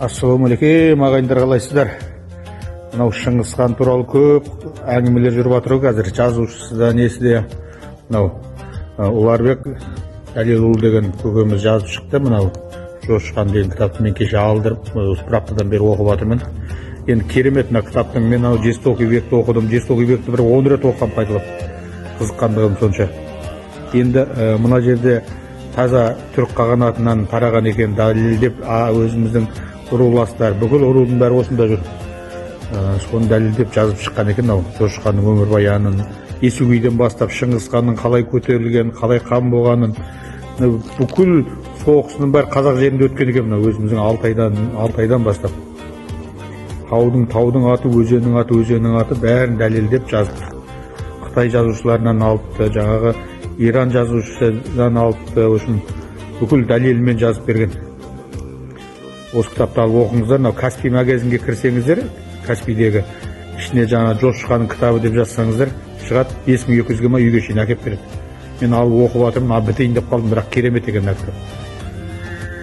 Ассалаумағалейкум, ағайындар, қалайсыздар? Мынау Шыңғыс хан туралы көп әңгімелер жүріп жатыр. Қазір жазушысы да несі де мынау Ұларбек Дәлелұлы деген көкеміз жазып шықты. Мынау Жошы хан деген кітапты мен кеше алдырып, бір аптадан бері оқып жатырмын. Енді керемет мына кітаптың, мен Жестоқи бекті оқыдым. Жестоқи бекті бір 10 рет оқыған пайдалап, қызыққандығым сонша. Енді мына жерде таза түрік қағанатынан тараған екен дәлелдеп, өзіміздің руластар, бүкіл рудың бәрі осында жүр. Соны дәлелдеп жазып шыққан екен. Жошы ханның өмірбаянын, Есугейден бастап Шыңғыс ханның қалай көтерілген, қалай хан болғанын, бүкіл соғысының бәрі қазақ жерінде өткен екен. Өзіміздің Алтайдан бастап. Таудың аты, өзеннің аты бәрін дәлелдеп жазып. Қытай жазушыларынан алыпты, жаңағы Иран жазушысынан алыпты, бүкіл дәлелімен жазып берген. Осы кітапты алып оқыңыздар. Каспий магазинге кірсеңіздер, Каспийдегі ішіне жаңа Жошы ханның кітабы деп жазсаңыздар, шығады 5200-ге ма үйге шейін әкеп береді. Мен алып оқып жатырмын, бітейін деп қалдым, бірақ керемет екен кітап.